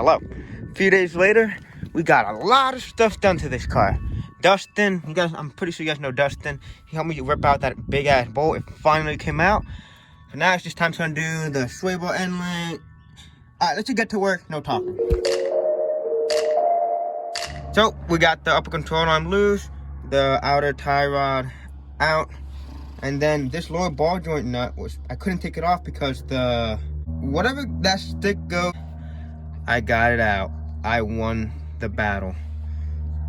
Hello. A few days later, we got a lot of stuff done to this car. Dustin, I'm pretty sure you guys know Dustin. He helped me rip out that big ass bolt. It finally came out. So now it's just time to undo the sway bar end link. Alright, let's just get to work. No talking. So we got the upper control arm loose, the outer tie rod out, and then this lower ball joint nut I couldn't take it off because whatever that stick goes, I got it out. I won the battle.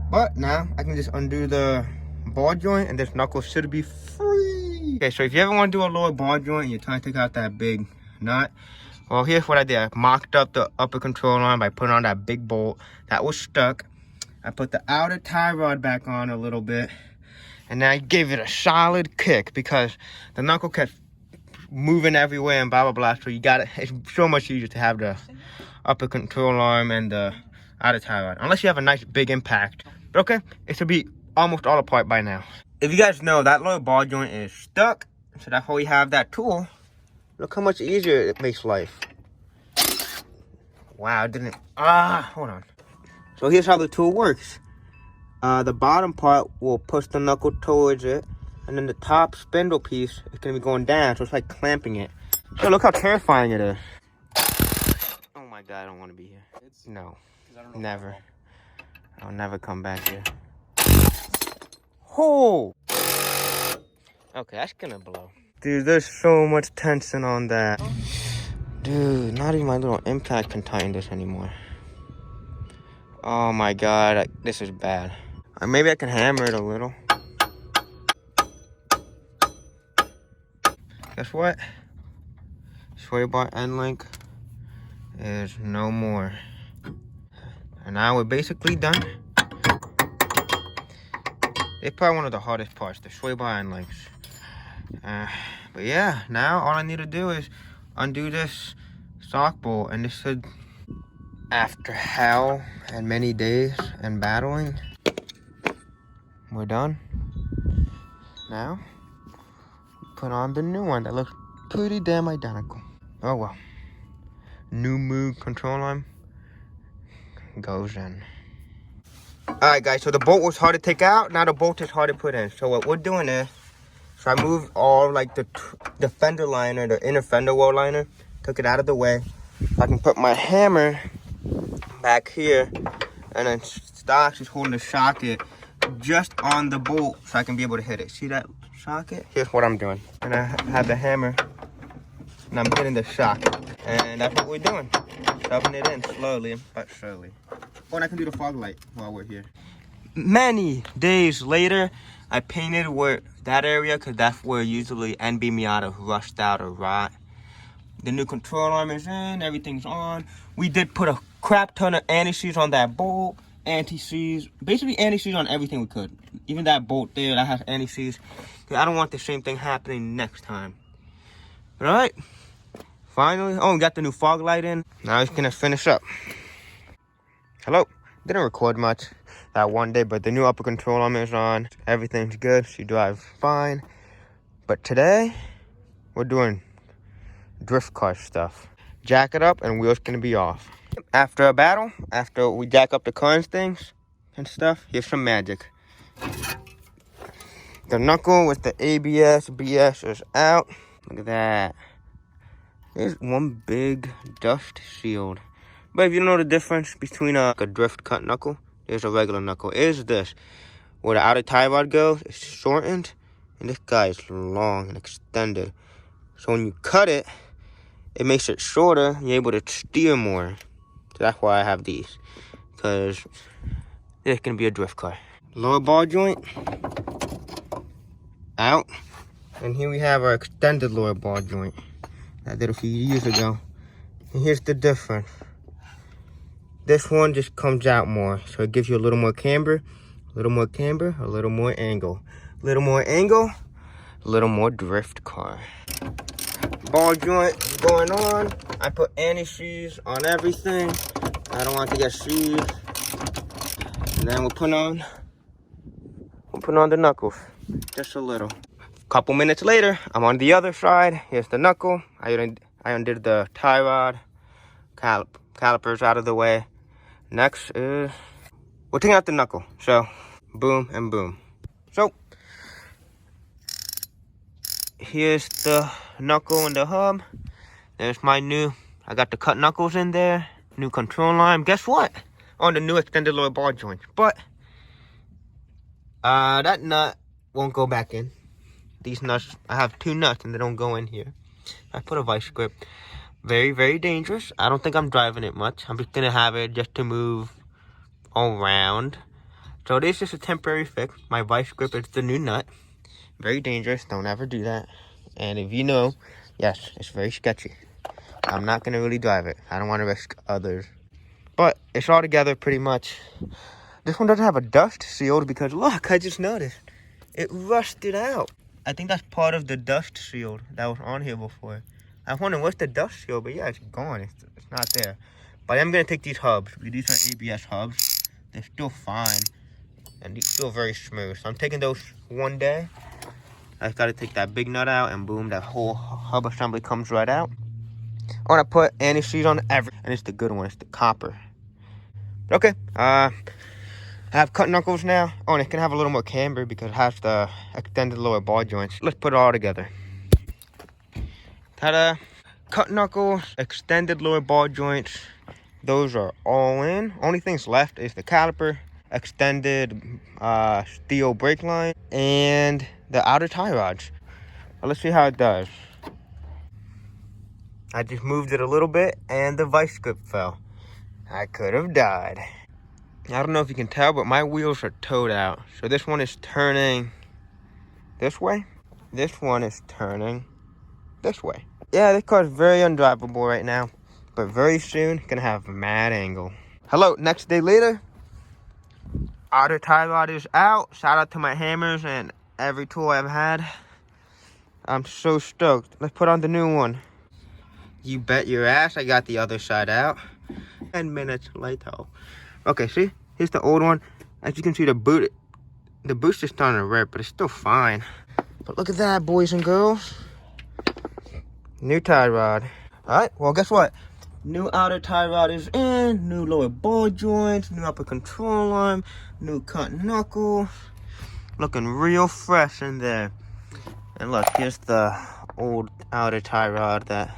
But now I can just undo the ball joint and this knuckle should be free. Okay, so if you ever want to do a lower ball joint and you're trying to take out that big nut, well, here's what I did. I mocked up the upper control arm by putting on that big bolt that was stuck. I put the outer tie rod back on a little bit, and then I gave it a solid kick because the knuckle kept moving everywhere and blah blah blah. So it's so much easier to have the upper control arm and the outer tie rod, unless you have a nice big impact. But okay, it should be almost all apart by now. If you guys know, that lower ball joint is stuck, so that's why we have that tool. Look how much easier it makes life. Wow, it didn't. Hold on. So here's how the tool works. The bottom part will push the knuckle towards it, and then the top spindle piece is going to be going down, so it's like clamping it. So look how terrifying it is. Oh my god, I don't want to be here. No, never. I'll never come back here. Oh! Okay, that's gonna blow. Dude, there's so much tension on that. Dude, not even my little impact can tighten this anymore. Oh my god, this is bad. Maybe I can hammer it a little. Guess what? Sway bar end link is no more. And now we're basically done. It's probably one of the hardest parts, the sway bar end links. But yeah, now all I need to do is undo this sock bolt, and this should, after hell and many days and battling, we're done. Now, put on the new one that looks pretty damn identical. Oh well. New move control arm goes in. Alright guys, so the bolt was hard to take out, now the bolt is hard to put in. So what we're doing is, so I moved all like the fender liner, the inner fender wall liner, took it out of the way. So I can put my hammer back here, and then Stocks is holding the socket just on the bolt so I can be able to hit it. See that socket? Here's what I'm doing. And I have the hammer, and I'm hitting the socket. And that's what we're doing. Shoving it in slowly but surely. Oh, and I can do the fog light while we're here. Many days later, I painted that area because that's where usually NB Miata rushed out or rot. The new control arm is in, everything's on. We did put a crap ton of anti-seize on that bolt, anti-seize, basically anti-seize on everything we could. Even that bolt there, that has anti-seize. I don't want the same thing happening next time. All right, finally, we got the new fog light in. Now it's gonna finish up. Hello, didn't record much that one day, but the new upper control arm is on. Everything's good, she drives fine. But today, we're doing drift car stuff. Jack it up and wheels gonna be off. After a battle, after we jack up the car and things and stuff, here's some magic. The knuckle with the ABS, BS is out. Look at that. There's one big dust shield. But if you don't know the difference between a drift cut knuckle, there's a regular knuckle. Is this where the outer tie rod goes? It's shortened, and this guy is long and extended. So when you cut it, it makes it shorter, and you're able to steer more. So that's why I have these, because this can be a drift car. Lower ball joint out, and here we have our extended lower ball joint that I did a few years ago. And here's the difference. This one just comes out more, so it gives you a little more camber, a little more camber, a little more angle. A little more angle, a little more drift car. Ball joint going on. I put anti-seize on everything. I don't want to get seized. And then we'll put on the knuckles, just a little. Couple minutes later, I'm on the other side. Here's the knuckle. I undid the tie rod, calipers out of the way. Next is, we're taking out the knuckle. So, boom and boom. So, here's the knuckle and the hub. There's my new, I got the cut knuckles in there. New control line. Guess what? On the new extended lower ball joints. But, that nut won't go back in. These nuts, I have 2 nuts and they don't go in here. I put a vice grip. Very, very dangerous. I don't think I'm driving it much. I'm just gonna have it just to move around. So this is just a temporary fix. My vice grip is the new nut. Very dangerous. Don't ever do that. And if you know, yes, it's very sketchy. I'm not gonna really drive it. I don't want to risk others. But it's all together pretty much. This one doesn't have a dust shield because look, I just noticed it rusted out. I think that's part of the dust shield that was on here before. I was wondering what's the dust shield, but yeah, it's gone. It's not there. But I'm gonna take these hubs. These are ABS hubs. They're still fine, and these feel very smooth. So I'm taking those one day. I just gotta take that big nut out, and boom, that whole hub assembly comes right out. I wanna put anti-seize on every, and it's the good one. It's the copper. Okay. I have cut knuckles now. Oh, and it can have a little more camber because it has the extended lower ball joints. Let's put it all together. Ta-da! Cut knuckles, extended lower ball joints. Those are all in. Only things left is the caliper, extended steel brake line, and the outer tie rods. Well, let's see how it does. I just moved it a little bit and the vice grip fell. I could have died. I don't know if you can tell, but my wheels are towed out. So this one is turning this way. This one is turning this way. Yeah, this car is very undrivable right now, but very soon gonna have a mad angle. Hello, next day later. Outer tie rod is out. Shout out to my hammers and every tool I've had. I'm so stoked. Let's put on the new one. You bet your ass I got the other side out. 10 minutes later. Okay, see? Here's the old one. As you can see, the boost is starting to rip, but it's still fine. But look at that, boys and girls. New tie rod. Alright, well, guess what? New outer tie rod is in. New lower ball joints. New upper control line. New cut knuckle. Looking real fresh in there. And look, here's the old outer tie rod that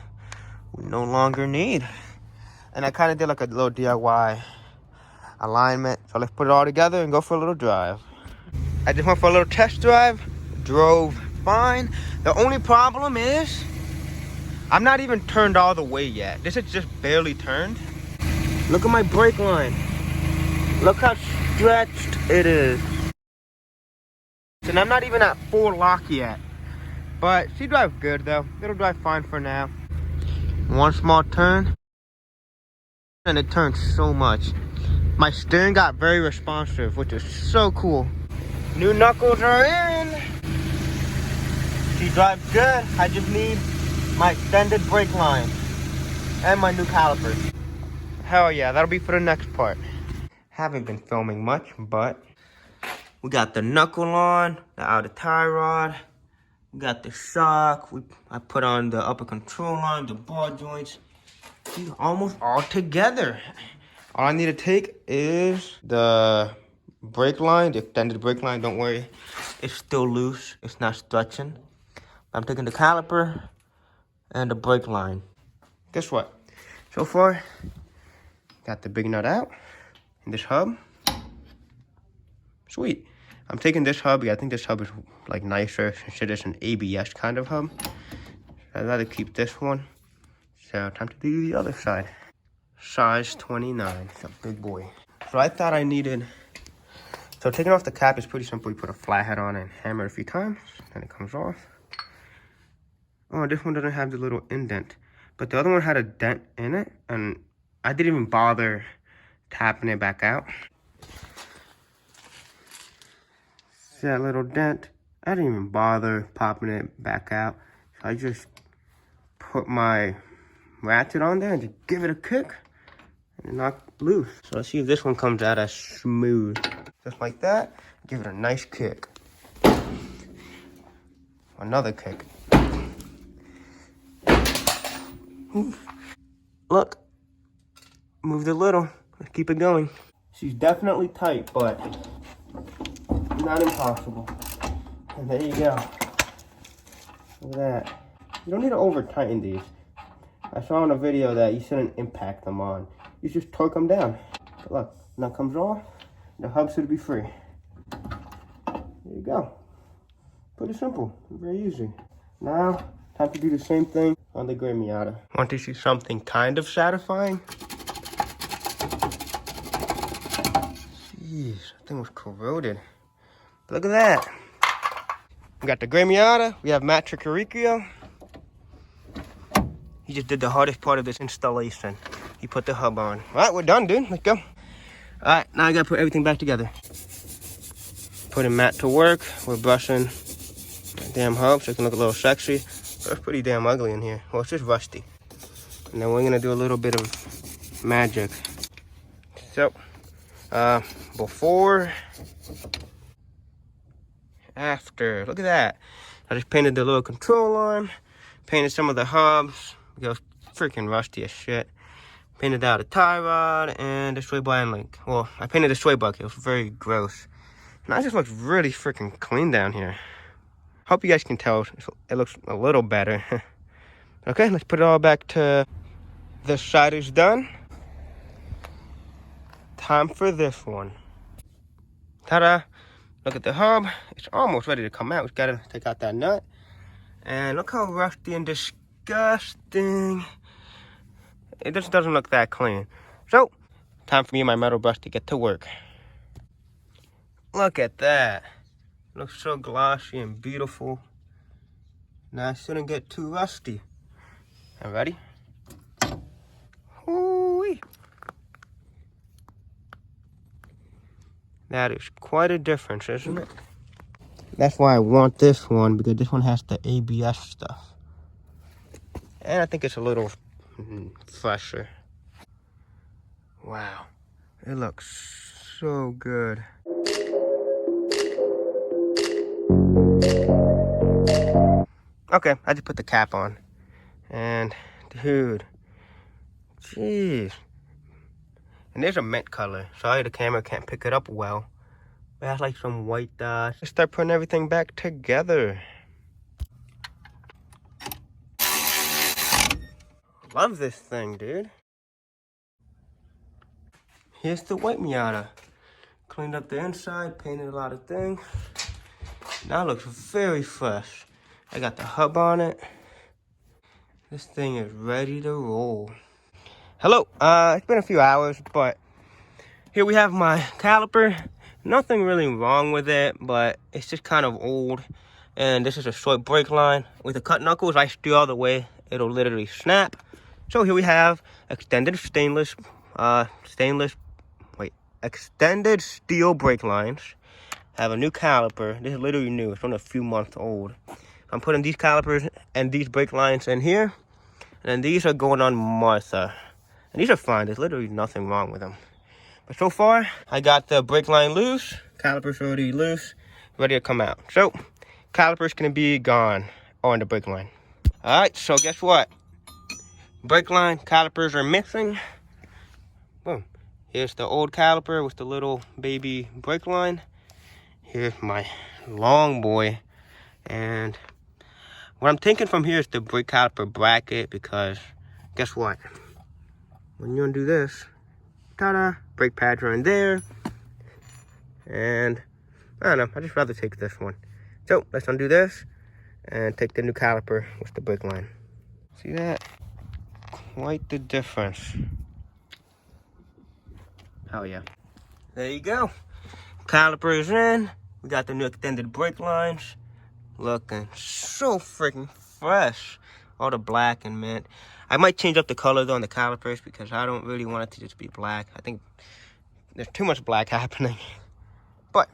we no longer need. And I kind of did like a little DIY alignment. So let's put it all together and go for a little drive. I just went for a little test drive. Drove fine. The only problem is I'm not even turned all the way yet. This is just barely turned. Look at my brake line. Look how stretched it is. And I'm not even at full lock yet. But she drives good though. It'll drive fine for now. One small turn. And it turns so much. My steering got very responsive, which is so cool. New knuckles are in. She drives good. I just need my extended brake line and my new calipers. Hell yeah, that'll be for the next part. Haven't been filming much, but we got the knuckle on, the outer tie rod, we got the shock, I put on the upper control line, the ball joints. She's almost all together. All I need to take is the brake line, the extended brake line. Don't worry, it's still loose, it's not stretching. I'm taking the caliper and the brake line. Guess what? So far, got the big nut out and this hub. Sweet. I'm taking this hub. Yeah, I think this hub is like nicer since it is an ABS kind of hub. So I'd rather keep this one. So time to do the other side. Size 29. It's a big boy. So I thought I needed. So taking off the cap is pretty simple. You put a flathead on and hammer it a few times, then it comes off. Oh, this one doesn't have the little indent, but the other one had a dent in it, and I didn't even bother tapping it back out. See that little dent? I didn't even bother popping it back out. So I just put my ratchet on there and just give it a kick and knock loose. So let's see if this one comes out as smooth. Just like that, give it a nice kick. Another kick. Look, moved a little. Let's keep it going. She's definitely tight, but not impossible. And there you go. Look at that. You don't need to over tighten these. I saw in a video that you shouldn't impact them on. You just torque them down. But look, nut comes off. The hub should be free. There you go. Pretty simple. Very easy. Now, time to do the same thing on the gray Miata. Want to see something kind of satisfying? Jeez, that thing was corroded. But look at that. We got the gray Miata. We have Matt Tricaricio. He just did the hardest part of this installation. He put the hub on. All right, we're done, dude. Let's go. All right, now I gotta put everything back together. Putting Matt to work. We're brushing that damn hub so it can look a little sexy. But it's pretty damn ugly in here. Well, it's just rusty. And then we're gonna do a little bit of magic. So, before, after. Look at that. I just painted the little control arm. Painted some of the hubs. It was freaking rusty as shit. Painted out a tie rod and a sway bar and link. Well, I painted a sway bucket. It was very gross. And it just looks really freaking clean down here. Hope you guys can tell it looks a little better. Okay, let's put it all back to this side is done. Time for this one. Ta-da! Look at the hub. It's almost ready to come out. We've got to take out that nut. And look how rusty and disgusting. It just doesn't look that clean. So, time for me and my metal brush to get to work. Look at that. It looks so glossy and beautiful. Now I shouldn't get too rusty. All ready? Hoo-wee. That is quite a difference, isn't it? That's why I want this one, because this one has the ABS stuff. And I think it's a little fresher. Wow. It looks so good. Okay, I just put the cap on. And, dude. Jeez. And there's a mint color. Sorry the camera can't pick it up well. It has like some white dots. Let's start putting everything back together. Love this thing, dude. Here's the white Miata. Cleaned up the inside, painted a lot of things. Now it looks very fresh. I got the hub on it. This thing is ready to roll. Hello, it's been a few hours, but here we have my caliper. Nothing really wrong with it, but it's just kind of old. And this is a short brake line. With the cut knuckles, I steer all the way. It'll literally snap. So here we have extended extended steel brake lines. I have a new caliper. This is literally new. It's only a few months old. I'm putting these calipers and these brake lines in here. And then these are going on Martha. And these are fine. There's literally nothing wrong with them. But so far, I got the brake line loose. Caliper's already loose. Ready to come out. So, caliper's going to be gone on the brake line. Alright, so guess what? Brake line, calipers are missing. Boom. Here's the old caliper with the little baby brake line. Here's my long boy. And what I'm thinking from here is the brake caliper bracket, because guess what? When you undo this, ta-da, brake pads are in there. And I don't know, I'd just rather take this one. So let's undo this and take the new caliper with the brake line. See that? Quite the difference. Hell yeah. There you go. Caliper is in. We got the new extended brake lines. Looking so freaking fresh. All the black and mint. I might change up the color though on the calipers, because I don't really want it to just be black. I think there's too much black happening. But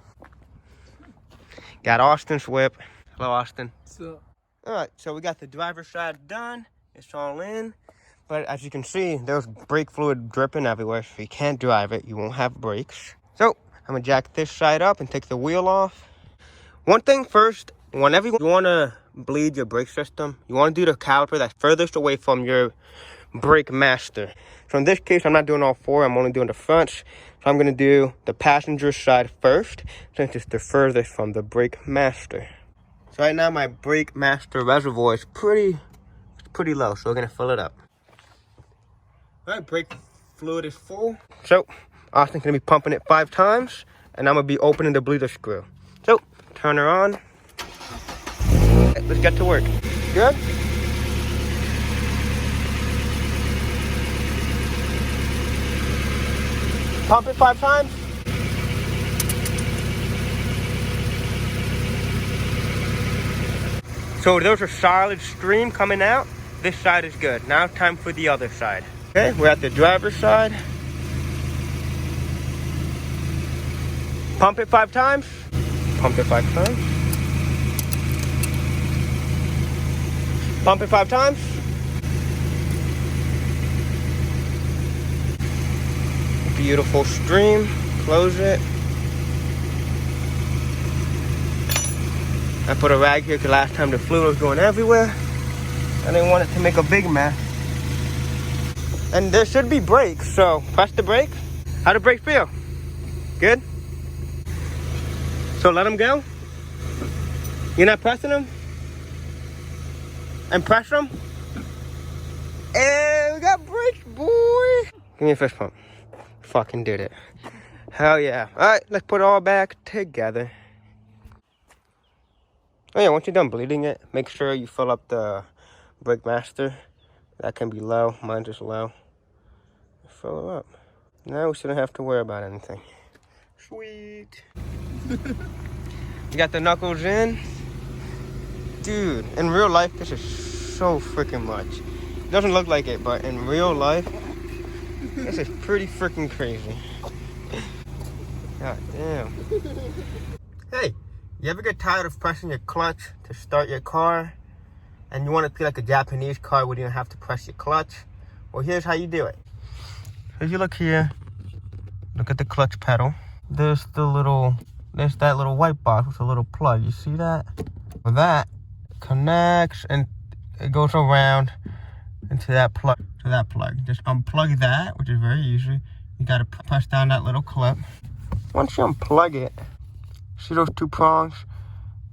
got Austin's whip. Hello, Austin. What's up? Alright, so we got the driver's side done. It's all in. But as you can see, there's brake fluid dripping everywhere. So you can't drive it. You won't have brakes. So I'm going to jack this side up and take the wheel off. One thing first, whenever you want to bleed your brake system, you want to do the caliper that's furthest away from your brake master. So in this case, I'm not doing all four. I'm only doing the fronts. So I'm going to do the passenger side first, since it's the furthest from the brake master. So right now, my brake master reservoir is pretty low. So we're going to fill it up. All right, brake fluid is full. So Austin's going to be pumping it 5 times. And I'm going to be opening the bleeder screw. So turn her on. Let's get to work. Good? Pump it 5 times. So there's a solid stream coming out. This side is good. Now it's time for the other side. Okay, we're at the driver's side. Pump it 5 times. Pump it 5 times. Pump it 5 times. Beautiful stream. Close it. I put a rag here because last time the fluid was going everywhere. I didn't want it to make a big mess. And there should be brakes, so press the brake. How the brake feel? Good? So let them go. You're not pressing them? And press them? And we got brakes, boy. Give me a fist pump. Fucking did it. Hell yeah. All right, let's put it all back together. Oh yeah, once you're done bleeding it, make sure you fill up the brake master. That can be low. Mine's just low. Fill it up. Now we shouldn't have to worry about anything. Sweet. You got the knuckles in. Dude, in real life, this is so freaking much. It doesn't look like it, but in real life, this is pretty freaking crazy. God damn. Hey, you ever get tired of pressing your clutch to start your car? And you want it to be like a Japanese car where you don't have to press your clutch? Well, here's how you do it. If you look here, look at the clutch pedal. There's that little white box with a little plug. You see that? Well, that connects and it goes around into that plug. Just unplug that, which is very easy. You gotta press down that little clip. Once you unplug it, see those 2 prongs?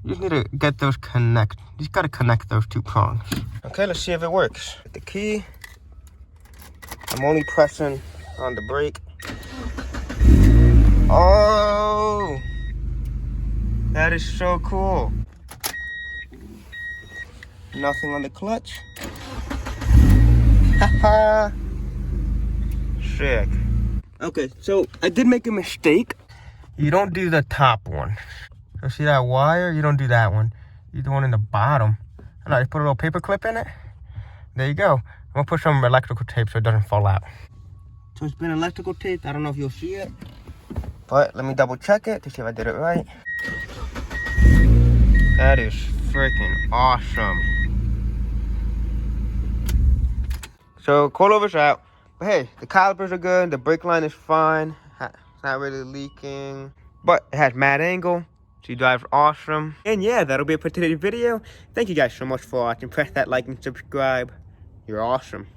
You just need to get those connect. You just gotta connect those 2 prongs. Okay, let's see if it works. With the key, I'm only pressing on the brake. Oh, that is so cool. Nothing on the clutch. Haha. Sick. Okay, so I did make a mistake. You don't do the top one. So see that wire? You don't do that one. You do the one in the bottom. And I put a little paper clip in it. There you go. I'm gonna put some electrical tape so it doesn't fall out. So it's been electrical tape. I don't know if you'll see it, but let me double check it to see if I did it right. That is freaking awesome. So coilover's out. But hey, the calipers are good. The brake line is fine. It's not really leaking. But it has mad angle. She drives awesome. And yeah, that'll be it for today's video. Thank you guys so much for watching. Press that like and subscribe. You're awesome.